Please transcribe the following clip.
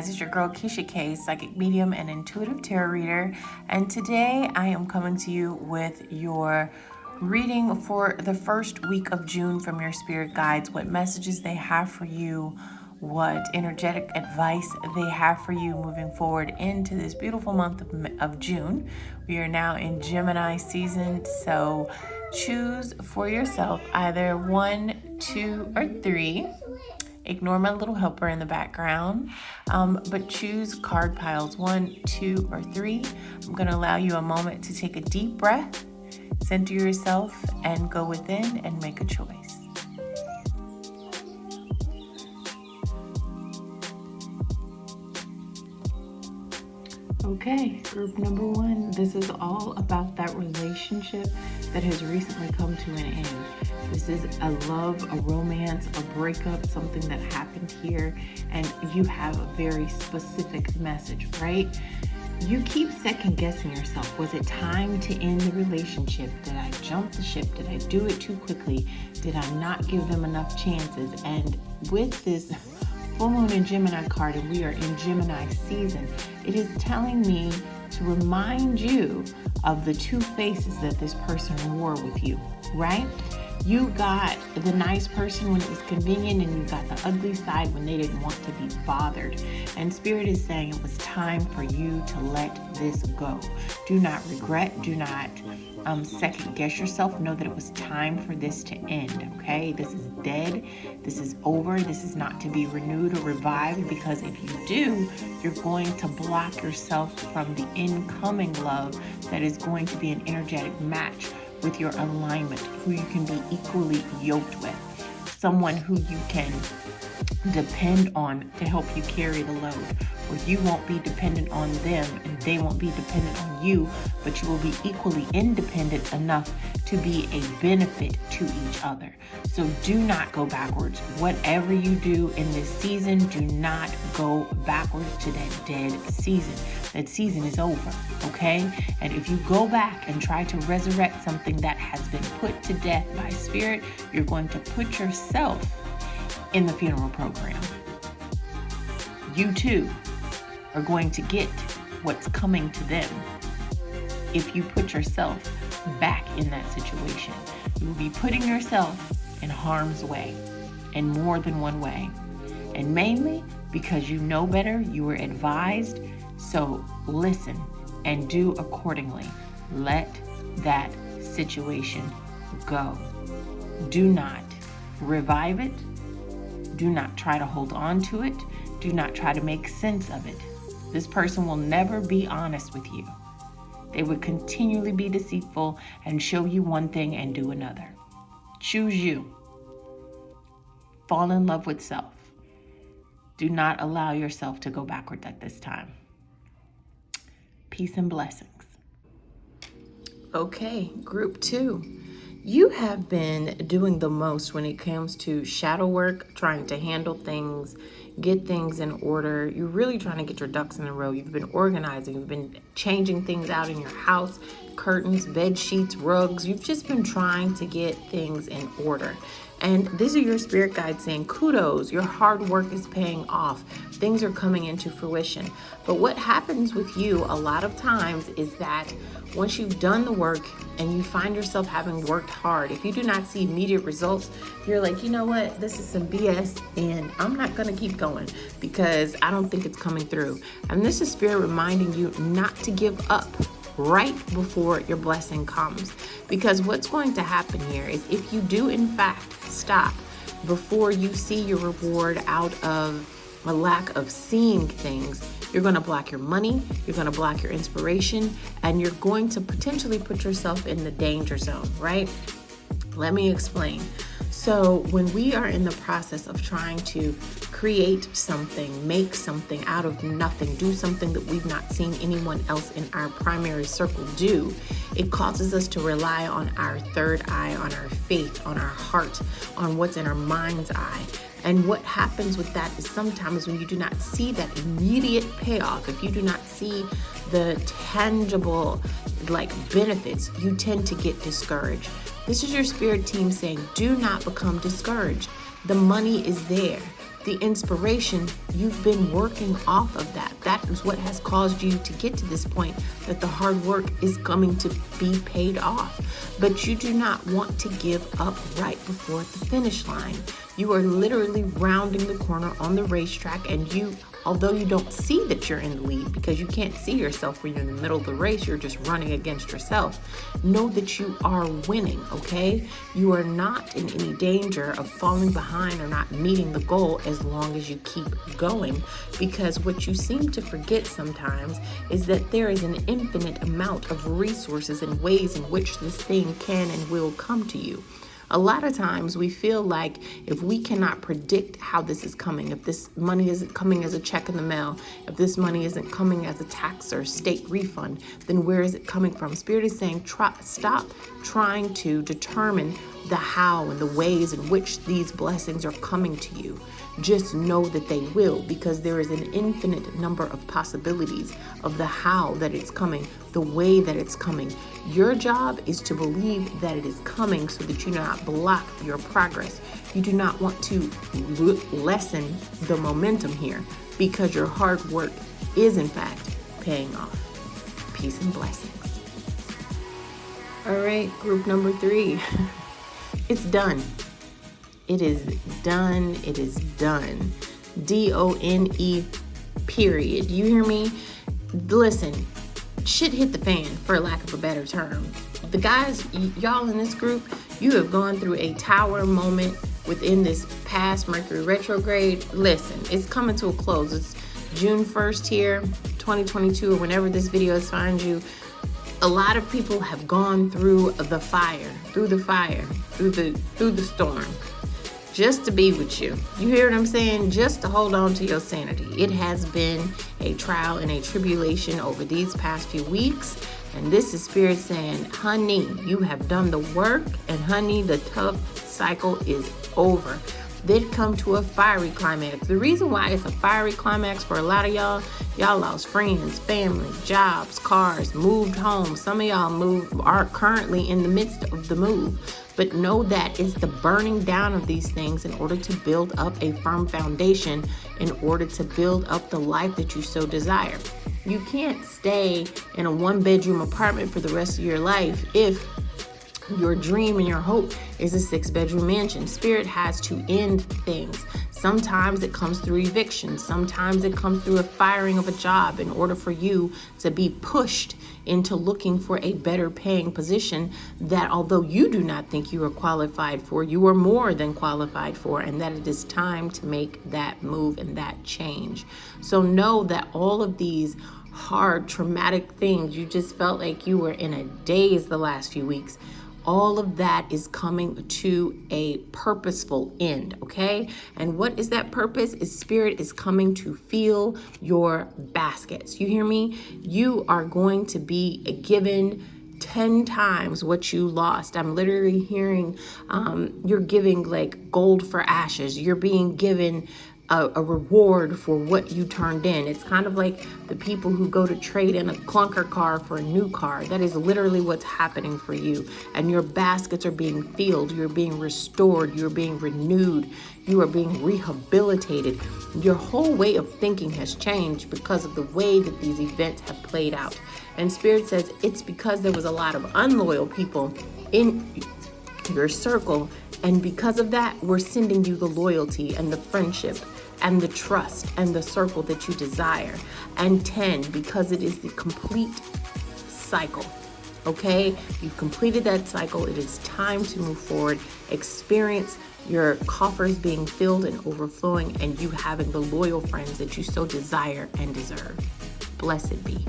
guys, it's your girl Keisha K, psychic medium and intuitive tarot reader, and today I am coming to you with your reading for the first week of June from your spirit guides, what messages they have for you, what energetic advice they have for you moving forward into this beautiful month of June. We are now in Gemini season, so choose for yourself either 1, 2, or 3. Ignore my little helper in the background, but choose card piles 1, 2, or 3. I'm going to allow you a moment to take a deep breath, center yourself, and go within and make a choice. Okay, group number 1, this is all about that relationship that has recently come to an end. This is a love, a romance, a breakup, something that happened here, and you have a very specific message, right? You keep second guessing yourself. Was it time to end the relationship? Did I jump the ship? Did I do it too quickly? Did I not give them enough chances? And with this full moon in Gemini card, and we are in Gemini season, it is telling me to remind you of the two faces that this person wore with you, right? You got the nice person when it was convenient, and you got the ugly side when they didn't want to be bothered. And Spirit is saying it was time for you to let this go. Do not regret. Do not second guess yourself. Know that it was time for this to end, okay? This is dead. This is over. This is not to be renewed or revived, because if you do, you're going to block yourself from the incoming love that is going to be an energetic match with your alignment, who you can be equally yoked with, someone who you can depend on to help you carry the load, where you won't be dependent on them and they won't be dependent on you, but you will be equally independent enough to be a benefit to each other. So do not go backwards. Whatever you do in this season, do not go backwards to that dead season. That season is over, okay? And if you go back and try to resurrect something that has been put to death by Spirit, you're going to put yourself in the funeral program. You too are going to get what's coming to them if you put yourself back in that situation. You will be putting yourself in harm's way in more than one way. And mainly because you know better, you were advised. So listen and do accordingly. Let that situation go. Do not revive it. Do not try to hold on to it. Do not try to make sense of it. This person will never be honest with you. They would continually be deceitful and show you one thing and do another. Choose you. Fall in love with self. Do not allow yourself to go backward at this time. Peace and blessings. Okay, group 2. You have been doing the most when it comes to shadow work, trying to handle things, get things in order. You're really trying to get your ducks in a row. You've been organizing. You've been changing things out in your house, curtains, bed sheets, rugs. You've just been trying to get things in order. And these are your spirit guides saying, kudos, your hard work is paying off. Things are coming into fruition. But what happens with you a lot of times is that once you've done the work and you find yourself having worked hard, if you do not see immediate results, you're like, you know what, this is some BS and I'm not going to keep going because I don't think it's coming through. And this is Spirit reminding you not to give up right before your blessing comes. Because what's going to happen here is if you do in fact stop before you see your reward out of a lack of seeing things, you're going to block your money, you're going to block your inspiration, and you're going to potentially put yourself in the danger zone, right? Let me explain. So when we are in the process of trying to create something, make something out of nothing, do something that we've not seen anyone else in our primary circle do, it causes us to rely on our third eye, on our faith, on our heart, on what's in our mind's eye. And what happens with that is sometimes when you do not see that immediate payoff, if you do not see the tangible benefits, you tend to get discouraged. This is your spirit team saying, do not become discouraged. The money is there. the inspiration, you've been working off of that. That is what has caused you to get to this point, that the hard work is coming to be paid off. But you do not want to give up right before the finish line. You are literally rounding the corner on the racetrack, and although you don't see that you're in the lead because you can't see yourself when you're in the middle of the race, you're just running against yourself. Know that you are winning, okay? You are not in any danger of falling behind or not meeting the goal as long as you keep going, because what you seem to forget sometimes is that there is an infinite amount of resources and ways in which this thing can and will come to you. A lot of times we feel like if we cannot predict how this is coming, if this money isn't coming as a check in the mail, if this money isn't coming as a tax or state refund, then where is it coming from? Spirit is saying, stop trying to determine the how and the ways in which these blessings are coming to you. Just know that they will, because there is an infinite number of possibilities of the how that it's coming, the way that it's coming. Your job is to believe that it is coming so that you do not block your progress. You do not want to lessen the momentum here, because your hard work is in fact paying off. Peace and blessings. All right, group number 3. It's done. It is done. It is done. DONE, period. You hear me? Listen, shit hit the fan, for lack of a better term. The guys, y'all in this group, you have gone through a tower moment within this past Mercury retrograde. Listen, it's coming to a close. It's June 1st here, 2022, or whenever this video finds you. A lot of people have gone through the fire, through the storm, just to be with you. You hear what I'm saying? Just to hold on to your sanity. It has been a trial and a tribulation over these past few weeks. And this is Spirit saying, honey, you have done the work, and honey, the tough cycle is over. They'd come to a fiery climax. The reason why it's a fiery climax for a lot of y'all lost friends, family, jobs, cars, moved home. Some of y'all are currently in the midst of the move. But know that it's the burning down of these things in order to build up a firm foundation, in order to build up the life that you so desire. You can't stay in a 1-bedroom apartment for the rest of your life if your dream and your hope is a 6-bedroom mansion. Spirit has to end things. Sometimes it comes through eviction. Sometimes it comes through a firing of a job in order for you to be pushed into looking for a better paying position that, although you do not think you are qualified for, you are more than qualified for, and that it is time to make that move and that change. So know that all of these hard, traumatic things, you just felt like you were in a daze the last few weeks, all of that is coming to a purposeful end, okay? And what is that purpose? Is Spirit is coming to fill your baskets. You hear me? You are going to be given 10 times what you lost. I'm literally hearing you're giving like gold for ashes. You're being given a reward for what you turned in. It's kind of like the people who go to trade in a clunker car for a new car. That is literally what's happening for you. And your baskets are being filled. You're being restored. You're being renewed. You are being rehabilitated. Your whole way of thinking has changed because of the way that these events have played out. And Spirit says it's because there was a lot of unloyal people in your circle. And because of that, we're sending you the loyalty and the friendship and the trust and the circle that you desire. And 10, because it is the complete cycle. Okay? You've completed that cycle. It is time to move forward. Experience your coffers being filled and overflowing, and you having the loyal friends that you so desire and deserve. Blessed be.